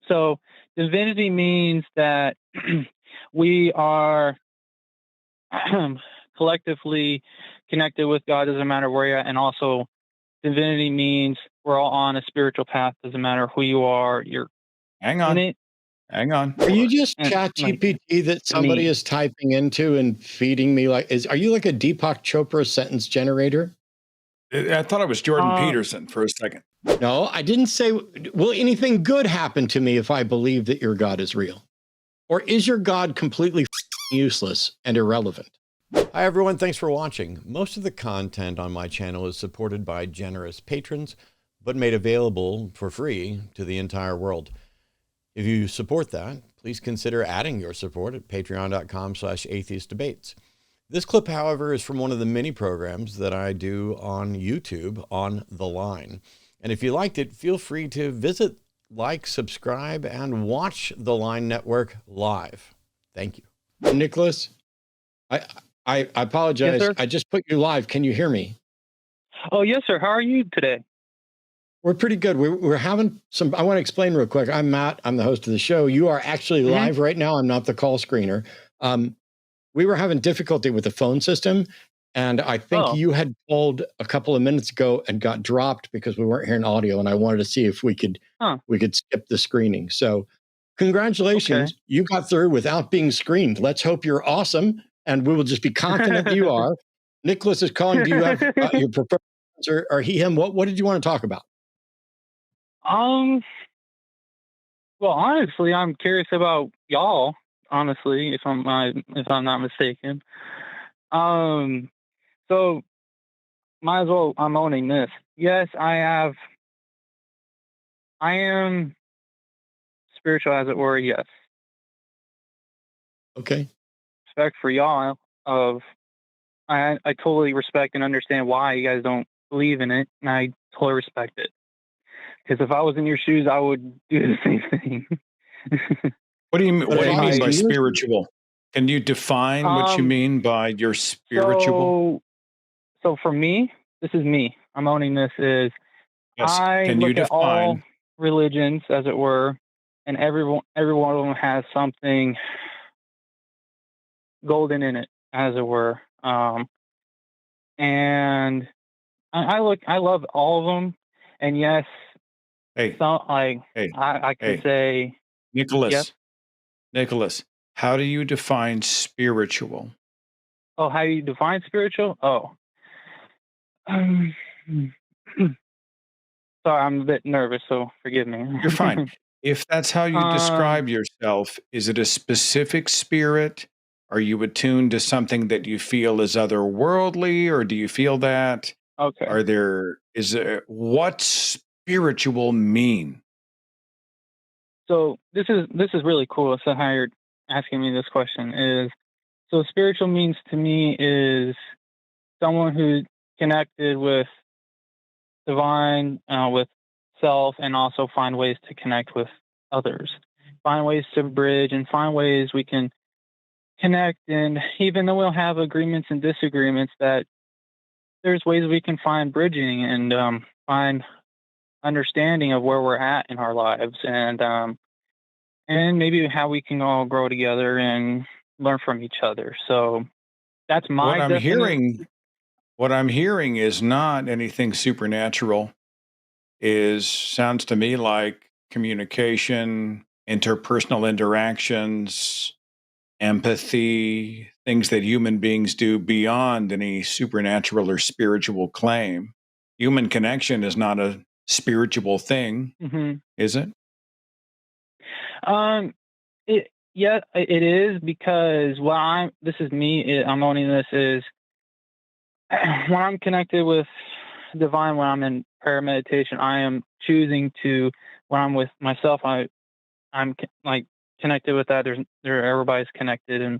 So divinity means that we are collectively connected with God, doesn't matter where you're at, and also divinity means we're all on a spiritual path, doesn't matter who you are, you're Hang in on. it. Hang on. Are you just And, chat like, GPT that to somebody me. is typing into and feeding me? Are you like a Deepak Chopra sentence generator? I thought it was Jordan Peterson for a second. No, I didn't say, will anything good happen to me if I believe that your God is real? Or is your God completely useless and irrelevant? Hi, everyone. Thanks for watching. Most of the content on my channel is supported by generous patrons, but made available for free to the entire world. If you support that, please consider adding your support at patreon.com/atheistdebates. This clip, however, is from one of the many programs that I do on YouTube on The Line. And if you liked it, feel free to visit, like, subscribe, and watch The Line Network live. Thank you. Nicholas, I apologize. Yes, sir? I just put you live. Can you hear me? Oh, yes, sir. How are you today? We're pretty good. We're having some, I want to explain real quick. I'm Matt. I'm the host of the show. You are actually live right now. I'm not the call screener. We were having difficulty with the phone system, and I think you had called a couple of minutes ago and got dropped because we weren't hearing audio, and I wanted to see if we could skip the screening. So congratulations. Okay. You got through without being screened. Let's hope you're awesome, and we will just be confident that you are. Nicholas is calling. Do you have your preferred or he, him? What did you want to talk about? Well, honestly, I'm curious about y'all, honestly, if I'm not mistaken. So might as well, I'm owning this. Yes, I am spiritual, as it were, yes. Okay. Respect for y'all I totally respect and understand why you guys don't believe in it, and I totally respect it. Because if I was in your shoes, I would do the same thing. What do you mean by you- spiritual? Can you define what you mean by your spiritual? So for me, this is me. I'm owning this is Yes. I Can look you at all define? religions, as it were, and every one of them has something golden in it, as it were. And I love all of them. And yes, Hey, so I can say, Nicholas, yep. Nicholas, how do you define spiritual? Oh, how you define spiritual? Oh. Sorry, I'm a bit nervous, so forgive me. You're fine. If that's how you describe yourself, is it a specific spirit? Are you attuned to something that you feel is otherworldly, or do you feel that? Okay. What spiritual mean? So this is really cool. So how you're asking me this question is, so spiritual means to me is someone who's connected with divine, with self, and also find ways to connect with others, find ways to bridge, and find ways we can connect. And even though we'll have agreements and disagreements, that there's ways we can find bridging and find understanding of where we're at in our lives, and maybe how we can all grow together and learn from each other. So that's my definition. What I'm hearing is not anything supernatural. Sounds to me like communication, interpersonal interactions, empathy, things that human beings do beyond any supernatural or spiritual claim. Human connection is not a spiritual thing, is it? It is, because this is me, I'm owning this, is when I'm connected with divine, when I'm in prayer meditation, I am choosing to, when I'm with myself, I'm like connected with that. Everybody's connected,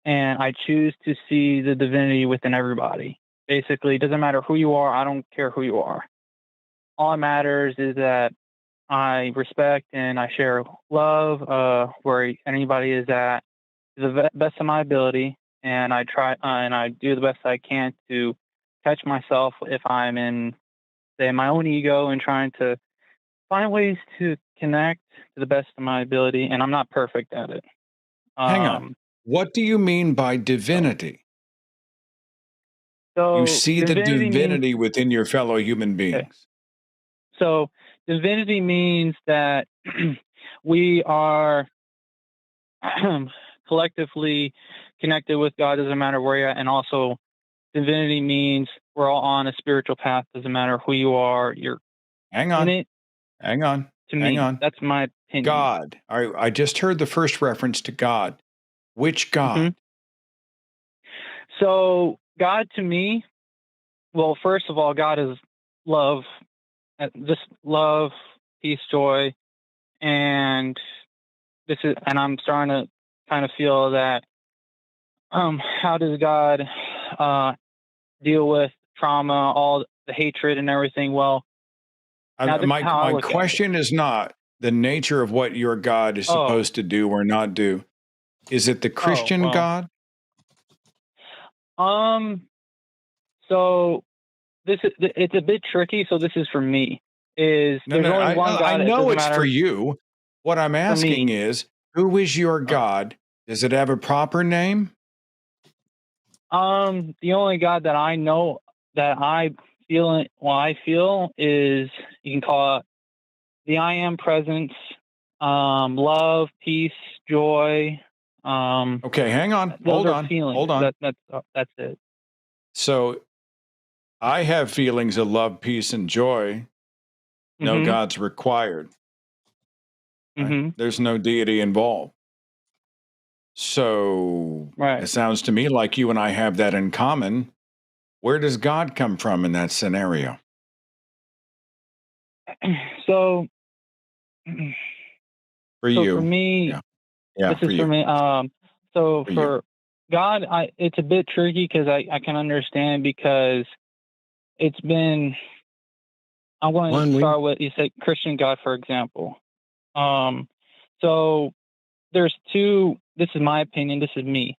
and I choose to see the divinity within everybody. Basically, it doesn't matter who you are. I don't care who you are. All that matters is that I respect and I share love where anybody is at, to the best of my ability, and I try and I do the best I can to catch myself if I'm in, say, my own ego and trying to find ways to connect to the best of my ability, and I'm not perfect at it. Hang on. What do you mean by divinity? So You see the divinity divinity within your fellow human beings. So divinity means that we are collectively connected with God, doesn't matter where you're at, and also divinity means we're all on a spiritual path, doesn't matter who you are. You're Hang on. in it. Hang on. To Hang me, on. that's my opinion. God. I just heard the first reference to God. Which God? So God to me, well, first of all, God is love, just love, peace, joy, and I'm starting to kind of feel that. How does God deal with trauma, all the hatred and everything? Well, now this is how I my look at it. question is not the nature of what your God is supposed to do or not do. Is it the Christian God? So it's a bit tricky. So this is for me. There's only one God. I know it's matter. for you. What I'm asking is, who is your God? Does it have a proper name? The only God that I know that I feel is, you can call it the I am presence, love, peace, joy. Okay, hang on. Hold on. Feelings. Hold on. That's it. So I have feelings of love, peace, and joy. No God's required. Right? There's no deity involved. So it sounds to me like you and I have that in common. Where does God come from in that scenario? So for you, for me, this is for me. So for God, it's a bit tricky because I can understand, because it's been. I'm going to start with, you said Christian God, for example. So there's two. This is my opinion. This is me.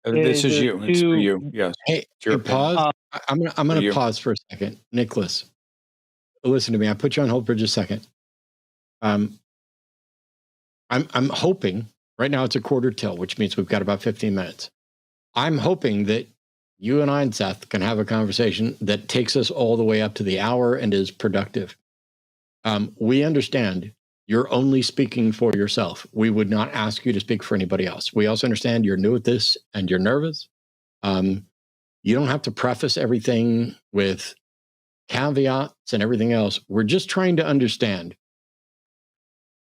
This is you. It's for you. Yes. Hey, pause. I'm gonna pause for a second, Nicholas. Listen to me. I put you on hold for just a second. I'm hoping right now it's a quarter till, which means we've got about 15 minutes. I'm hoping that you and I and Seth can have a conversation that takes us all the way up to the hour and is productive. We understand you're only speaking for yourself. We would not ask you to speak for anybody else. We also understand you're new at this and you're nervous. You don't have to preface everything with caveats and everything else. We're just trying to understand.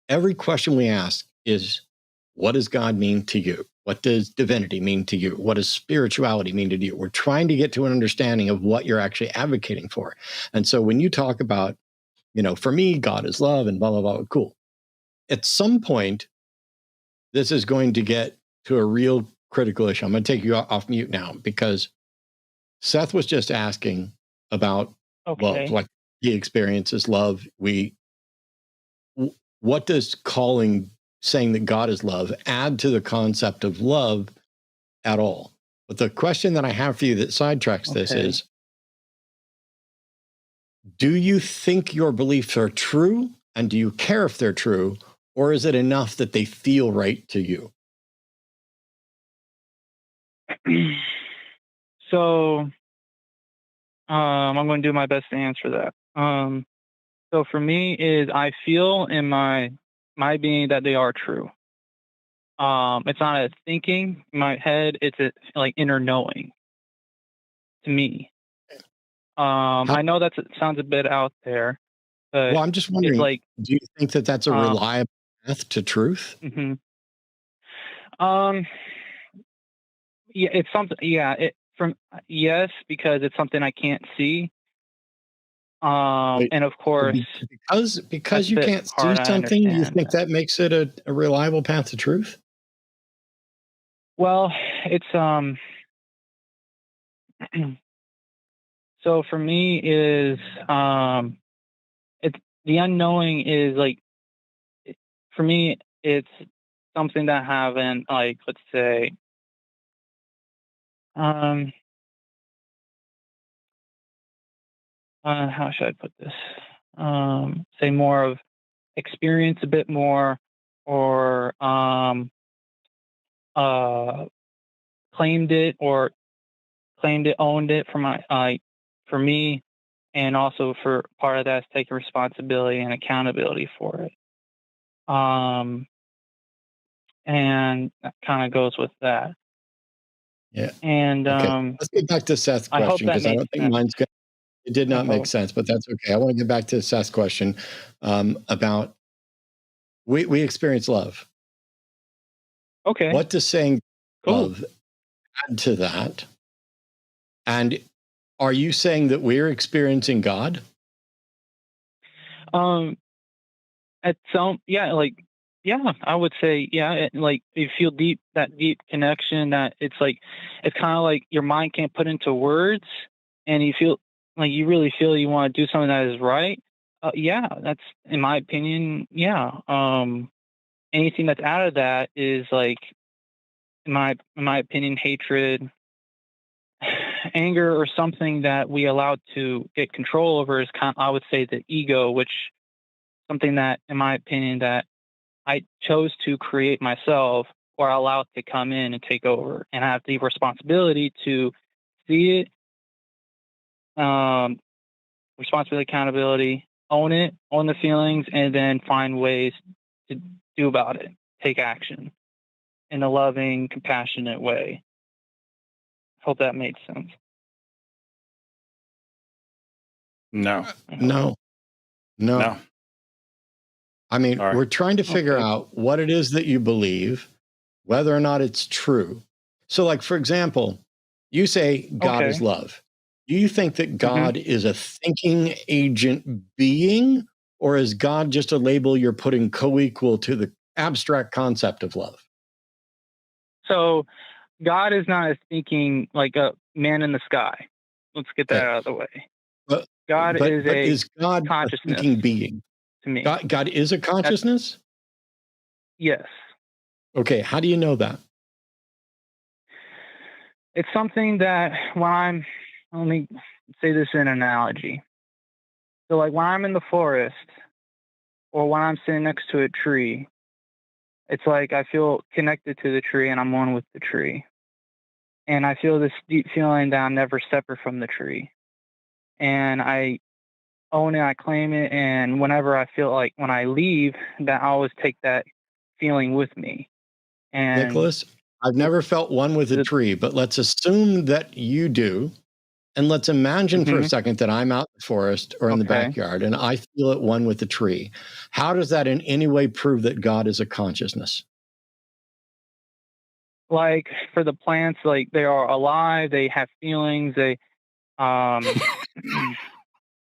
Every question we ask is, what does God mean to you? What does divinity mean to you? What does spirituality mean to you? We're trying to get to an understanding of what you're actually advocating for. And so when you talk about, for me, God is love and blah, blah, blah, cool. At some point, this is going to get to a real critical issue. I'm going to take you off mute now, because Seth was just asking about love, like he experiences love. What does saying that God is love add to the concept of love at all? But the question that I have for you that sidetracks this is, do you think your beliefs are true? And do you care if they're true? Or is it enough that they feel right to you? So I'm going to do my best to answer that. So for me is, I feel in my being that they are true. It's not a thinking in my head, it's a like inner knowing to me. I know that sounds a bit out there, but I'm just wondering, do you think that that's a reliable path to truth? Yeah, it's something. Yeah, yes, because it's something I can't see. And of course, because you can't see something, you think that makes it a reliable path to truth? Well, it's so for me is it's the unknowing is for me it's something that haven't, let's say, how should I put this? Say more of experience a bit more, or claimed it, owned it for me, and also for part of that is taking responsibility and accountability for it. And that kind of goes with that. Yeah. And Okay. Let's get back to Seth's I hope question, that because I made don't think sense. mine's good. It did not I make hope. sense, but that's okay. I want to get back to Seth's question about we experience love. Okay. What does saying Cool. love add to that? And are you saying that we're experiencing God? At some, yeah, I would say, yeah, like you feel that deep connection, that it's kind of like your mind can't put into words, and you feel like you really feel you want to do something that is right. Yeah, that's, in my opinion, yeah. Anything that's out of that is like, in my opinion, hatred, anger, or something that we allow to get control over is I would say, the ego, which something that, in my opinion, that I chose to create myself, or allow it to come in and take over, and I have the responsibility to see it, responsibility, accountability, own it, own the feelings, and then find ways to do about it, take action in a loving, compassionate way. Hope that made sense. No. No. I mean, All right. we're trying to figure out what it is that you believe, whether or not it's true. So, like, for example, you say God is love. Do you think that God is a thinking agent being, or is God just a label you're putting co-equal to the abstract concept of love? So God is not a thinking, like a man in the sky. Let's get that out of the way. God is God consciousness, a thinking being to me. God is a consciousness? Yes. Okay, how do you know that? It's something that let me say this in an analogy. So like when I'm in the forest, or when I'm sitting next to a tree, it's like I feel connected to the tree and I'm one with the tree. And I feel this deep feeling that I'm never separate from the tree. And I own it, I claim it, and whenever I feel like when I leave, that I always take that feeling with me. And Nicholas, I've never felt one with a tree, but let's assume that you do. And let's imagine for a second that I'm out in the forest or in the backyard and I feel at one with the tree. How does that in any way prove that God is a consciousness? Like for the plants, like they are alive, they have feelings, they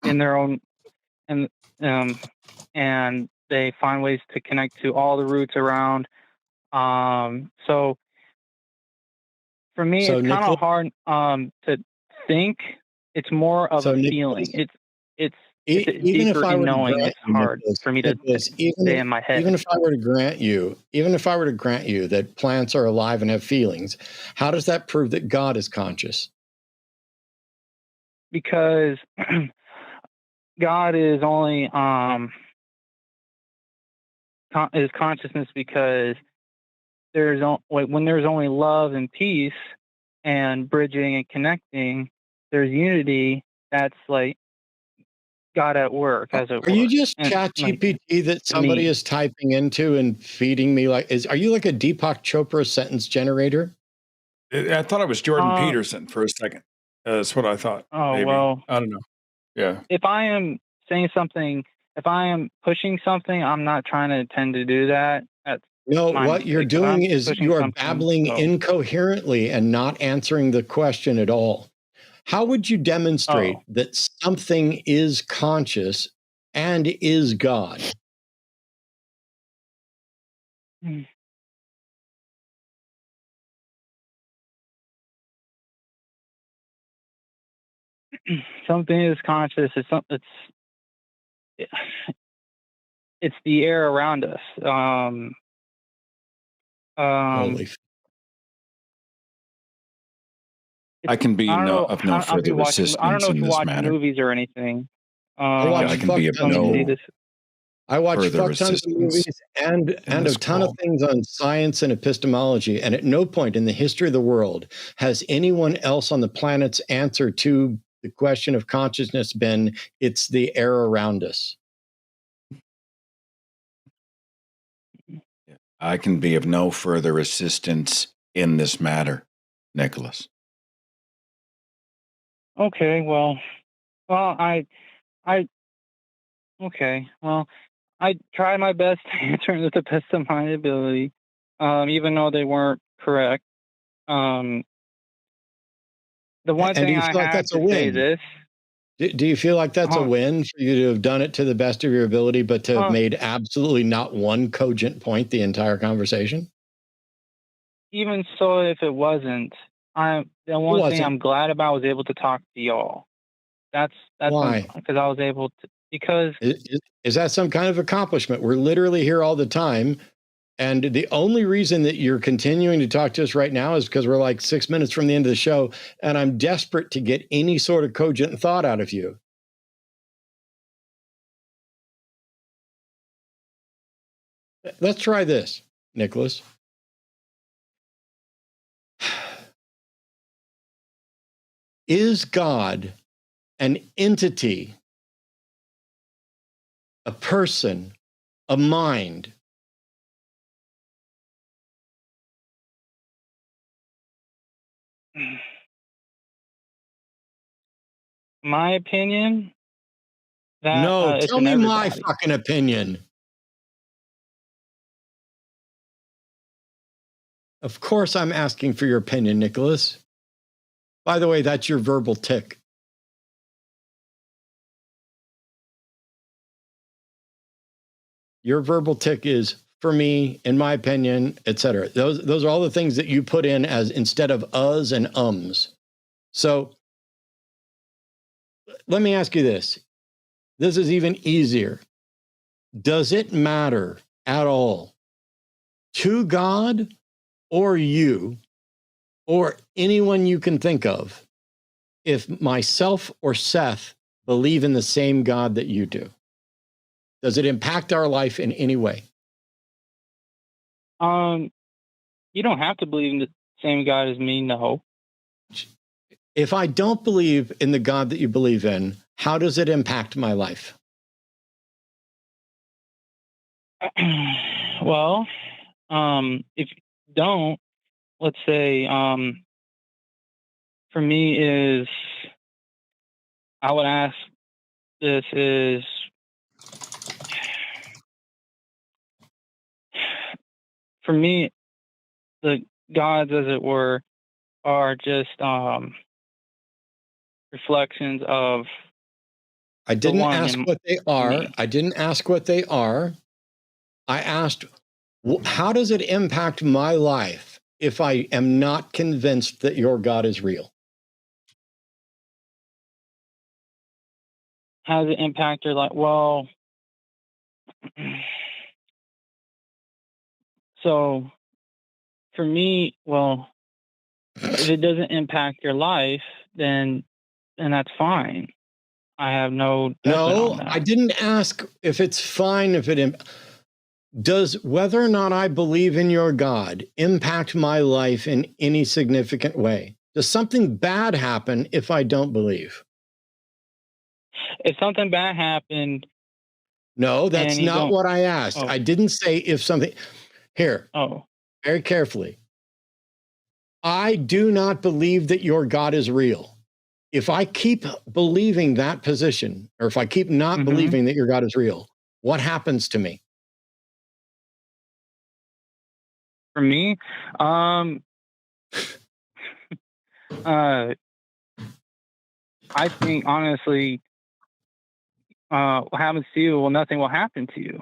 in their own, and they find ways to connect to all the roots around. So for me, it's kind of hard to think. It's more of a feeling. It's deeper in knowing. It's hard for me to stay in my head. Even if I were to grant you that plants are alive and have feelings, how does that prove that God is conscious? Because God is only is consciousness because when there's only love and peace and bridging and connecting, there's unity. That's like God at work, as it were. Are you just ChatGPT that somebody is typing into and feeding me? Are you like a Deepak Chopra sentence generator? I thought it was Jordan Peterson for a second. That's what I thought. Oh, maybe. well. I don't know. Yeah. If I am saying something, if I am pushing something, I'm not trying to intend to do that. No, what you're doing is you are babbling incoherently and not answering the question at all. How would you demonstrate that something is conscious and is God? Something is conscious. It's the air around us. I can be of no further assistance I don't know if in you this watch matter. movies or anything. I can be of no. I watch further fuck tons of assistance movies and in a this ton of call? things on science and epistemology. And at no point in the history of the world has anyone else on the planet's answer to the question of consciousness been, it's the air around us. I can be of no further assistance in this matter, Nicholas. Okay, well, okay, well, I tried my best to answer it to the best of my ability, even though they weren't correct. The one And do thing you I feel like have that's a to say win? this, Do you feel like that's a win for you to have done it to the best of your ability, but to have made absolutely not one cogent point the entire conversation? even so, if it wasn't, the one thing wasn't. I'm glad about was able to talk to y'all. That's Why? because I was able to, because Is that some kind of accomplishment? We're literally here all the time. And the only reason that you're continuing to talk to us right now is because we're like 6 minutes from the end of the show. And I'm desperate to get any sort of cogent thought out of you. Let's try this, Nicholas. Is God an entity, a person, a mind? my opinion, that No, it's tell in me my everybody. fucking opinion. Of course I'm asking for your opinion, Nicholas. By the way, that's your verbal tick. Your verbal tick is, for me, in my opinion, etc. Those are all the things that you put in as instead of us and ums. So let me ask you this. This is even easier. Does it matter at all to God or you or anyone you can think of if myself or Seth believe in the same God that you do? Does it impact our life in any way? You don't have to believe in the same God as me, no. If I don't believe in the God that you believe in, how does it impact my life? Well, if you don't, let's say, for me is, I would ask this is, for me, the gods, as it were, are just reflections of I the didn't one ask in what they are. me. I didn't ask what they are. I asked, how does it impact my life if I am not convinced that your God is real? How does it impact your life? Well, so for me, well, if it doesn't impact your life, then that's fine. I have no judgment on No, that. I didn't ask if it's fine if it does whether or not I believe in your God impact my life in any significant way? Does something bad happen if I don't believe? If something bad happened, No, that's and you not don't, what I asked. oh, I didn't say if something. Here, oh, very carefully. I do not believe that your God is real. If I keep believing that position, or if I keep not believing that your God is real, what happens to me? for me, I think honestly, what happens to you? Well, nothing will happen to you.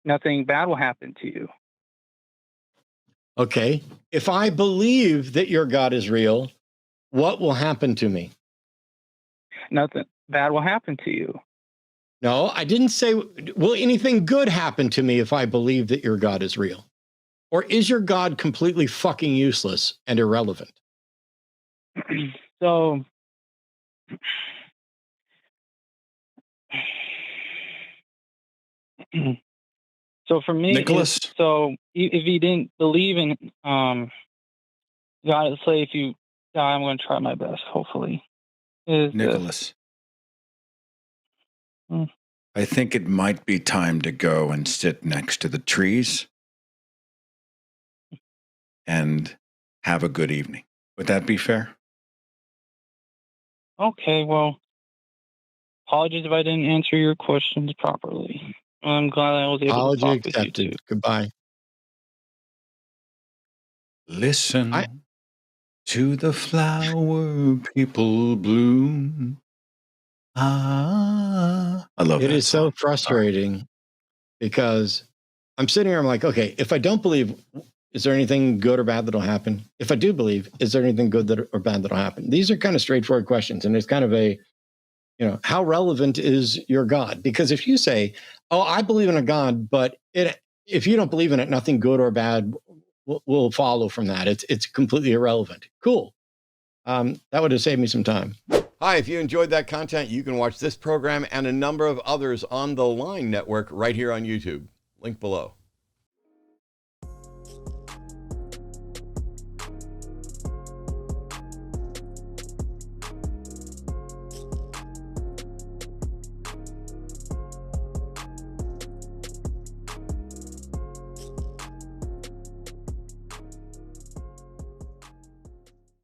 Nothing bad will happen to you. Okay. If I believe that your God is real, what will happen to me? Nothing bad will happen to you. No, I didn't say, will anything good happen to me if I believe that your God is real? Or is your God completely fucking useless and irrelevant? So, So for me, Nicholas? if you didn't believe in God, let's say if you die, I'm going to try my best, hopefully. Nicholas. I think it might be time to go and sit next to the trees and have a good evening. Would that be fair? Okay, well, apologies if I didn't answer your questions properly. I'm glad I was able Apology to talk with you accepted. too. Goodbye. Listen to the flower people bloom. I love It that is so song. frustrating because I'm sitting here, I'm like, okay, if I don't believe, is there anything good or bad that'll happen? If I do believe, is there anything good or bad that'll happen? These are kind of straightforward questions. And it's kind of a, how relevant is your God? Because if you say, oh, I believe in a God, but if you don't believe in it, nothing good or bad will follow from that. It's completely irrelevant. Cool. That would have saved me some time. Hi, if you enjoyed that content, you can watch this program and a number of others on the Line Network right here on YouTube. Link below.